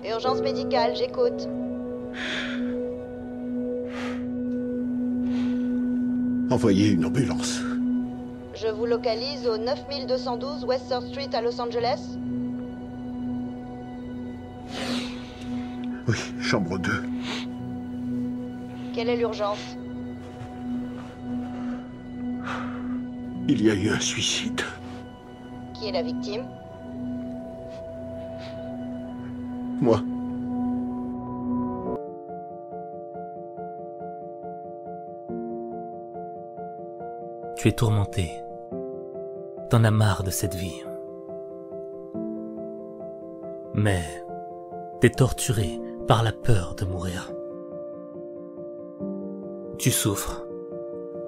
Urgence médicale, j'écoute. Envoyez une ambulance. Je vous localise au 9212 West Third Street à Los Angeles. Oui, chambre 2. Quelle est l'urgence? Il y a eu un suicide. Qui est la victime? Moi. Tu es tourmenté. T'en as marre de cette vie. Mais t'es torturé par la peur de mourir. Tu souffres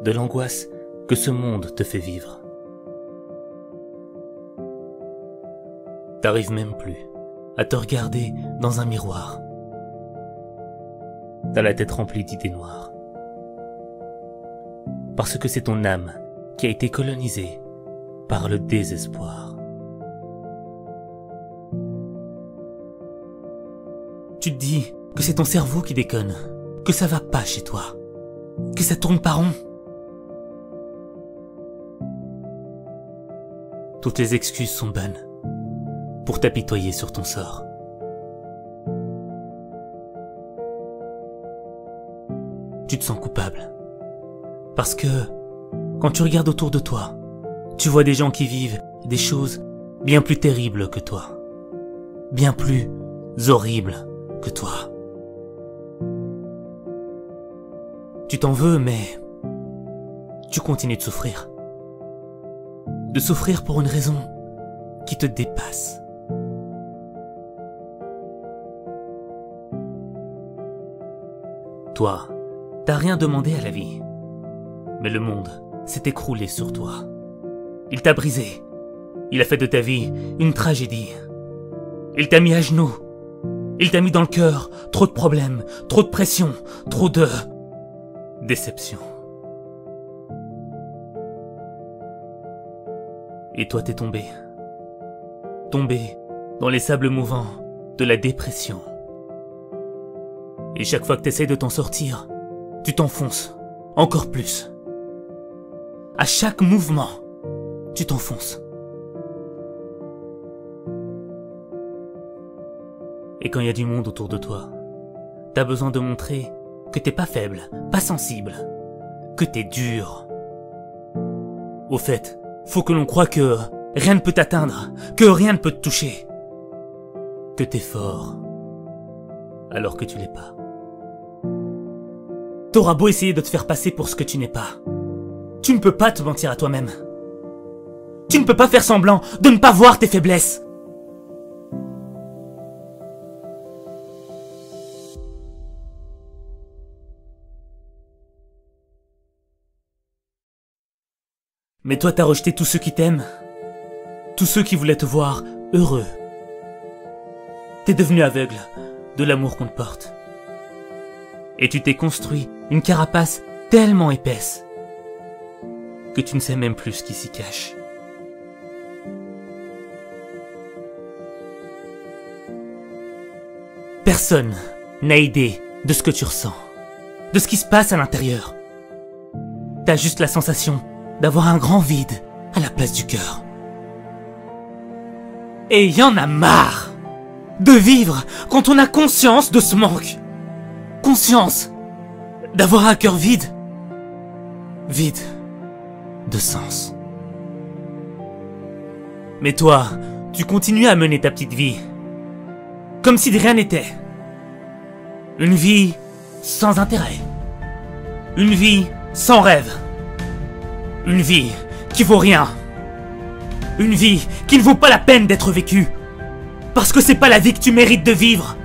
de l'angoisse que ce monde te fait vivre. T'arrives même plus à te regarder dans un miroir. T'as la tête remplie d'idées noires. Parce que c'est ton âme qui a été colonisée par le désespoir. Tu te dis que c'est ton cerveau qui déconne, que ça va pas chez toi, que ça tourne pas rond. Toutes les excuses sont bonnes pour t'apitoyer sur ton sort. Tu te sens coupable. Parce que, quand tu regardes autour de toi, tu vois des gens qui vivent des choses bien plus terribles que toi. Bien plus horribles que toi. Tu t'en veux, mais tu continues de souffrir. De souffrir pour une raison qui te dépasse. Toi, t'as rien demandé à la vie. Mais le monde s'est écroulé sur toi. Il t'a brisé. Il a fait de ta vie une tragédie. Il t'a mis à genoux. Il t'a mis dans le cœur trop de problèmes, trop de pression, trop de déception. Et toi t'es tombé. Tombé dans les sables mouvants de la dépression. Et chaque fois que t'essayes de t'en sortir, tu t'enfonces encore plus. À chaque mouvement, tu t'enfonces. Et quand il y a du monde autour de toi, t'as besoin de montrer que t'es pas faible, pas sensible, que t'es dur. Au fait, faut que l'on croie que rien ne peut t'atteindre, que rien ne peut te toucher. Que t'es fort, alors que tu l'es pas. T'auras beau essayer de te faire passer pour ce que tu n'es pas. Tu ne peux pas te mentir à toi-même. Tu ne peux pas faire semblant de ne pas voir tes faiblesses. Mais toi t'as rejeté tous ceux qui t'aiment, tous ceux qui voulaient te voir heureux. T'es devenu aveugle de l'amour qu'on te porte. Et tu t'es construit une carapace tellement épaisse que tu ne sais même plus ce qui s'y cache. Personne n'a idée de ce que tu ressens, de ce qui se passe à l'intérieur. T'as juste la sensation d'avoir un grand vide à la place du cœur. Et y en a marre de vivre quand on a conscience de ce manque. Conscience d'avoir un cœur vide. Vide de sens. Mais toi, tu continues à mener ta petite vie. Comme si de rien n'était. Une vie sans intérêt. Une vie sans rêve. Une vie qui vaut rien. Une vie qui ne vaut pas la peine d'être vécue. Parce que c'est pas la vie que tu mérites de vivre.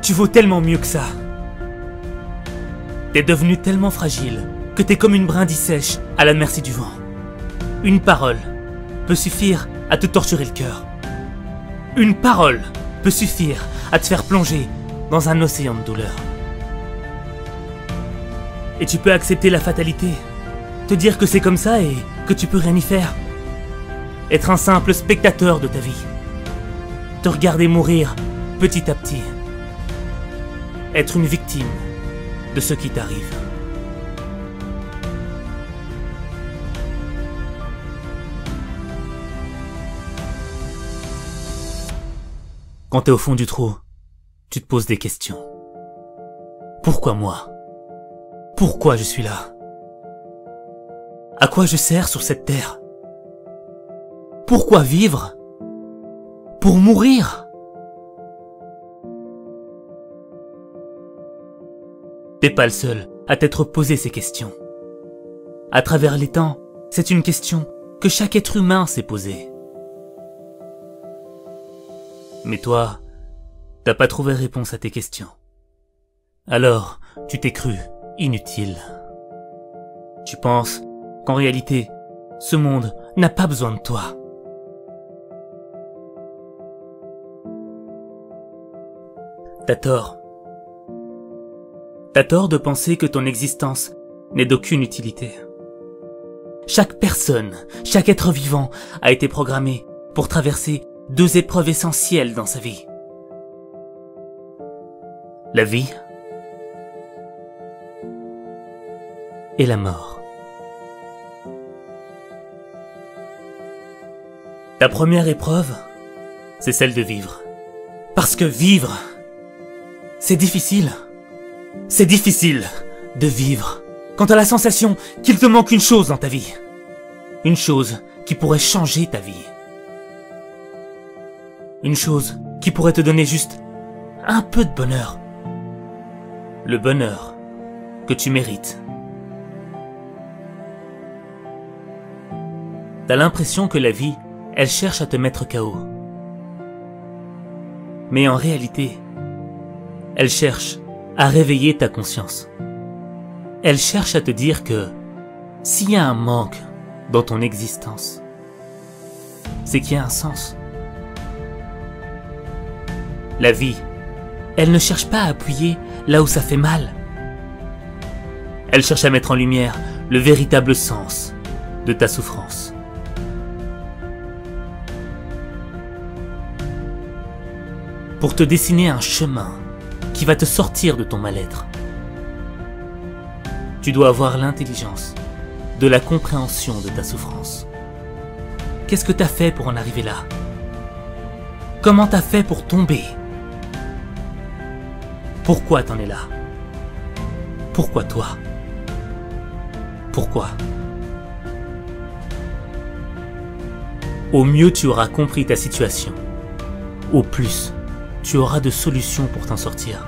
Tu vaux tellement mieux que ça. T'es devenu tellement fragile que t'es comme une brindille sèche à la merci du vent. Une parole peut suffire à te torturer le cœur. Une parole peut suffire à te faire plonger dans un océan de douleur. Et tu peux accepter la fatalité, te dire que c'est comme ça et que tu peux rien y faire. Être un simple spectateur de ta vie. Te regarder mourir petit à petit, être une victime de ce qui t'arrive. Quand t'es au fond du trou, tu te poses des questions. Pourquoi moi? Pourquoi je suis là? À quoi je sers sur cette terre? Pourquoi vivre? Pour mourir? T'es pas le seul à t'être posé ces questions. À travers les temps, c'est une question que chaque être humain s'est posée. Mais toi, t'as pas trouvé réponse à tes questions. Alors, tu t'es cru inutile. Tu penses qu'en réalité, ce monde n'a pas besoin de toi. T'as tort. T'as tort de penser que ton existence n'est d'aucune utilité. Chaque personne, chaque être vivant a été programmé pour traverser 2 épreuves essentielles dans sa vie. La vie et la mort. Ta première épreuve, c'est celle de vivre. Parce que vivre, c'est difficile. C'est difficile de vivre quand t'as la sensation qu'il te manque une chose dans ta vie. Une chose qui pourrait changer ta vie. Une chose qui pourrait te donner juste un peu de bonheur. Le bonheur que tu mérites. T'as l'impression que la vie, elle cherche à te mettre KO. Mais en réalité, elle cherche à réveiller ta conscience. Elle cherche à te dire que s'il y a un manque dans ton existence, c'est qu'il y a un sens. La vie, elle ne cherche pas à appuyer là où ça fait mal. Elle cherche à mettre en lumière le véritable sens de ta souffrance. Pour te dessiner un chemin qui va te sortir de ton mal-être. Tu dois avoir l'intelligence de la compréhension de ta souffrance. Qu'est-ce que t'as fait pour en arriver là? Comment t'as fait pour tomber? Pourquoi t'en es là? Pourquoi toi? Pourquoi? Au mieux tu auras compris ta situation. Au plus, tu auras de solutions pour t'en sortir.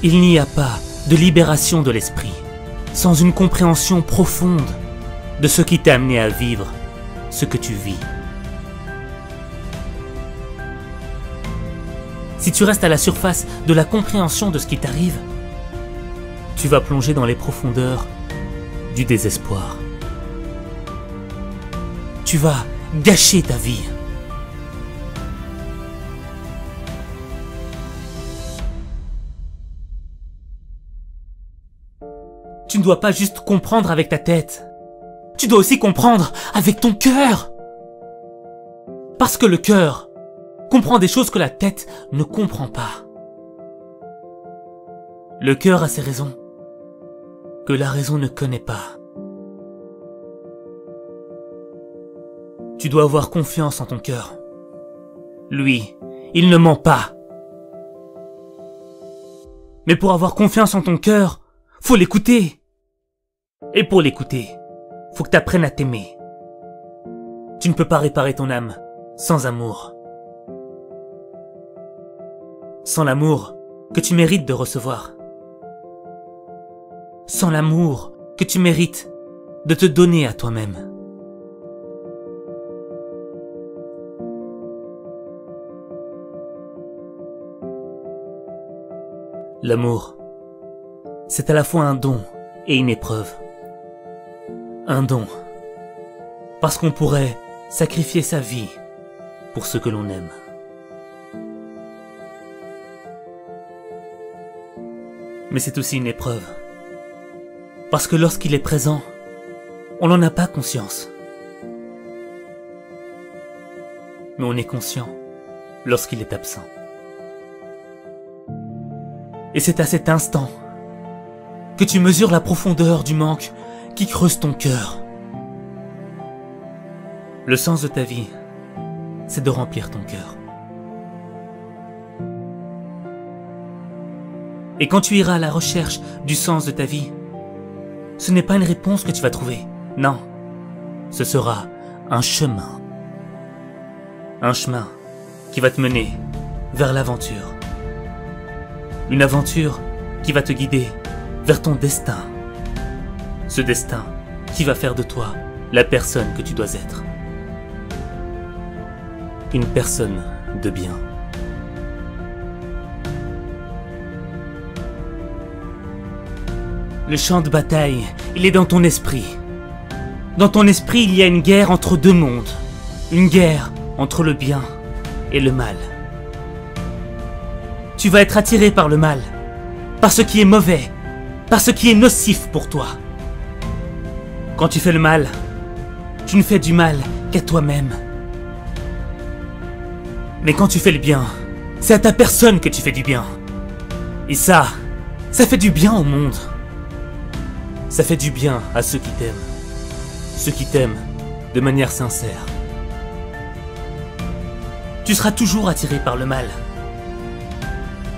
Il n'y a pas de libération de l'esprit sans une compréhension profonde de ce qui t'a amené à vivre ce que tu vis. Si tu restes à la surface de la compréhension de ce qui t'arrive, tu vas plonger dans les profondeurs du désespoir. Tu vas gâcher ta vie. Tu ne dois pas juste comprendre avec ta tête. Tu dois aussi comprendre avec ton cœur. Parce que le cœur comprend des choses que la tête ne comprend pas. Le cœur a ses raisons que la raison ne connaît pas. Tu dois avoir confiance en ton cœur. Lui, il ne ment pas. Mais pour avoir confiance en ton cœur, faut l'écouter. Et pour l'écouter, faut que tu apprennes à t'aimer. Tu ne peux pas réparer ton âme sans amour. Sans l'amour que tu mérites de recevoir. Sans l'amour que tu mérites de te donner à toi-même. L'amour, c'est à la fois un don et une épreuve. Un don, parce qu'on pourrait sacrifier sa vie pour ce que l'on aime. Mais c'est aussi une épreuve, parce que lorsqu'il est présent, on n'en a pas conscience. Mais on est conscient lorsqu'il est absent. Et c'est à cet instant que tu mesures la profondeur du manque qui creuse ton cœur. Le sens de ta vie, c'est de remplir ton cœur. Et quand tu iras à la recherche du sens de ta vie, ce n'est pas une réponse que tu vas trouver. Non, ce sera un chemin. Un chemin qui va te mener vers l'aventure. Une aventure qui va te guider vers ton destin. Ce destin qui va faire de toi la personne que tu dois être. Une personne de bien. Le champ de bataille, il est dans ton esprit. Dans ton esprit, il y a une guerre entre deux mondes. Une guerre entre le bien et le mal. Tu vas être attiré par le mal, par ce qui est mauvais, par ce qui est nocif pour toi. Quand tu fais le mal, tu ne fais du mal qu'à toi-même. Mais quand tu fais le bien, c'est à ta personne que tu fais du bien. Et ça fait du bien au monde. Ça fait du bien à ceux qui t'aiment. Ceux qui t'aiment de manière sincère. Tu seras toujours attiré par le mal.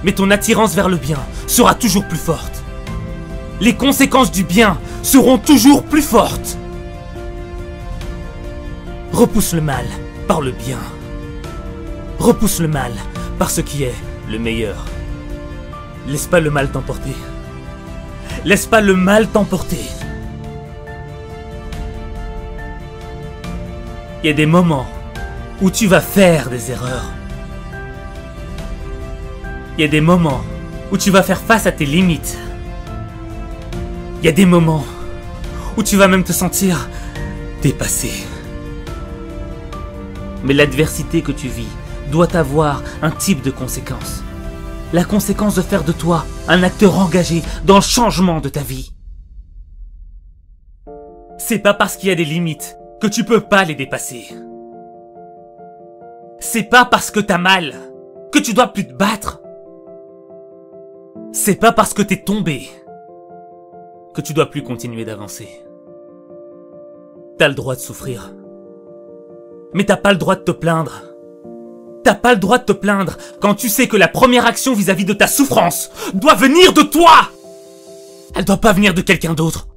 Mais ton attirance vers le bien sera toujours plus forte. Les conséquences du bien seront toujours plus fortes. Repousse le mal par le bien. Repousse le mal par ce qui est le meilleur. Laisse pas le mal t'emporter. Laisse pas le mal t'emporter. Il y a des moments où tu vas faire des erreurs. Il y a des moments où tu vas faire face à tes limites. Il y a des moments où tu vas même te sentir dépassé. Mais l'adversité que tu vis doit avoir un type de conséquence. La conséquence de faire de toi un acteur engagé dans le changement de ta vie. C'est pas parce qu'il y a des limites que tu peux pas les dépasser. C'est pas parce que t'as mal que tu dois plus te battre. C'est pas parce que t'es tombé que tu dois plus continuer d'avancer. T'as le droit de souffrir. Mais t'as pas le droit de te plaindre. T'as pas le droit de te plaindre quand tu sais que la première action vis-à-vis de ta souffrance doit venir de toi. Elle doit pas venir de quelqu'un d'autre.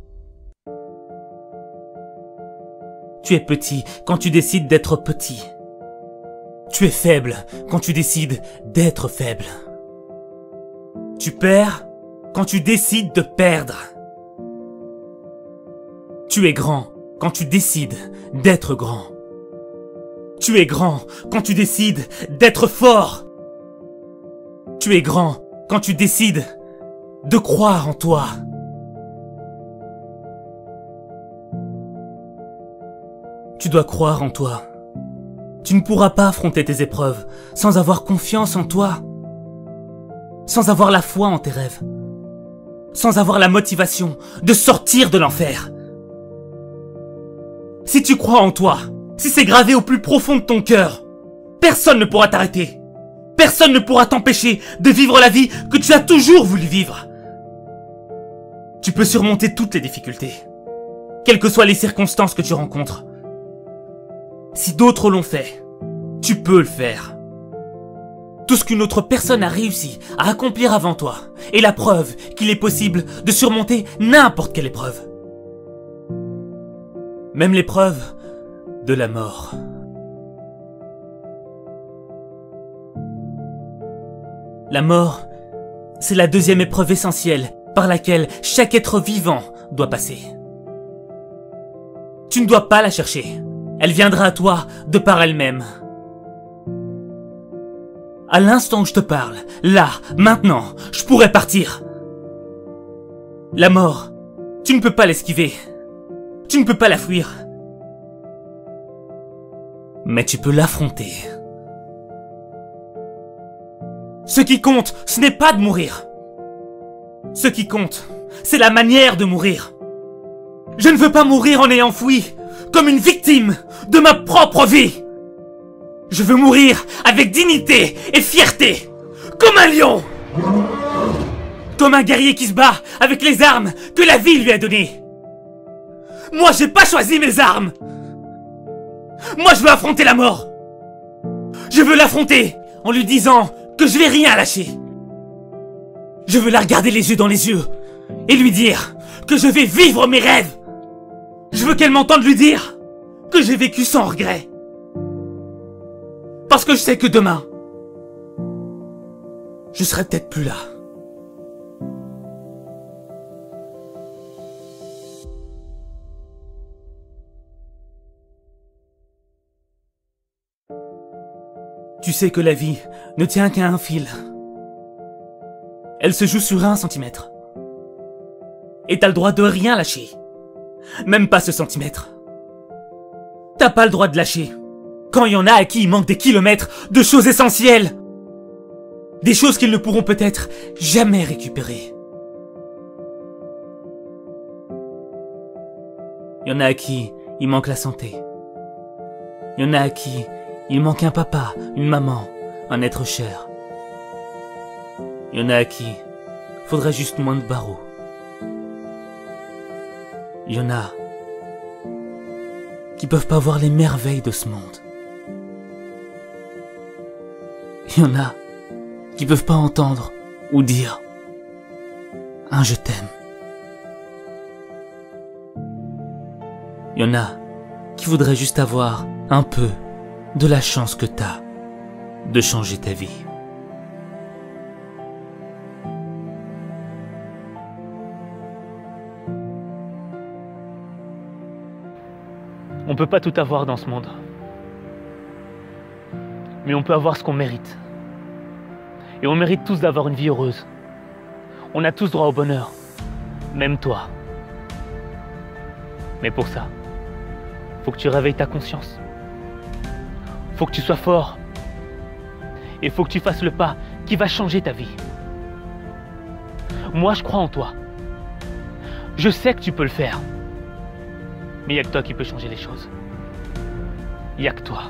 Tu es petit quand tu décides d'être petit. Tu es faible quand tu décides d'être faible. Tu perds quand tu décides de perdre. Tu es grand quand tu décides d'être grand. Tu es grand quand tu décides d'être fort. Tu es grand quand tu décides de croire en toi. Tu dois croire en toi. Tu ne pourras pas affronter tes épreuves sans avoir confiance en toi. Sans avoir la foi en tes rêves. Sans avoir la motivation de sortir de l'enfer. Si tu crois en toi, si c'est gravé au plus profond de ton cœur, personne ne pourra t'arrêter. Personne ne pourra t'empêcher de vivre la vie que tu as toujours voulu vivre. Tu peux surmonter toutes les difficultés, quelles que soient les circonstances que tu rencontres. Si d'autres l'ont fait, tu peux le faire. Tout ce qu'une autre personne a réussi à accomplir avant toi est la preuve qu'il est possible de surmonter n'importe quelle épreuve. Même l'épreuve de la mort. La mort, c'est la deuxième épreuve essentielle par laquelle chaque être vivant doit passer. Tu ne dois pas la chercher. Elle viendra à toi de par elle-même. À l'instant où je te parle, là, maintenant, je pourrais partir. La mort, tu ne peux pas l'esquiver. Tu ne peux pas la fuir. Mais tu peux l'affronter. Ce qui compte, ce n'est pas de mourir. Ce qui compte, c'est la manière de mourir. Je ne veux pas mourir en ayant fui, comme une victime de ma propre vie. Je veux mourir avec dignité et fierté, comme un lion. Comme un guerrier qui se bat avec les armes que la vie lui a données. Moi, j'ai pas choisi mes armes. Moi, je veux affronter la mort. Je veux l'affronter en lui disant que je vais rien lâcher. Je veux la regarder les yeux dans les yeux et lui dire que je vais vivre mes rêves. Je veux qu'elle m'entende lui dire que j'ai vécu sans regret. Parce que je sais que demain, je serai peut-être plus là. Tu sais que la vie ne tient qu'à un fil. Elle se joue sur 1 centimètre. Et t'as le droit de rien lâcher. Même pas ce centimètre. T'as pas le droit de lâcher quand il y en a à qui il manque des kilomètres de choses essentielles. Des choses qu'ils ne pourront peut-être jamais récupérer. Il y en a à qui il manque la santé. Il y en a à qui il manque un papa, une maman, un être cher. Il y en a à qui faudrait juste moins de barreaux. Il y en a qui peuvent pas voir les merveilles de ce monde. Il y en a qui peuvent pas entendre ou dire un je t'aime. Il y en a qui voudraient juste avoir un peu de la chance que t'as de changer ta vie. On peut pas tout avoir dans ce monde. Mais on peut avoir ce qu'on mérite. Et on mérite tous d'avoir une vie heureuse. On a tous droit au bonheur. Même toi. Mais pour ça, faut que tu réveilles ta conscience. Faut que tu sois fort. Et faut que tu fasses le pas qui va changer ta vie. Moi, je crois en toi. Je sais que tu peux le faire. Mais il n'y a que toi qui peux changer les choses. Il n'y a que toi.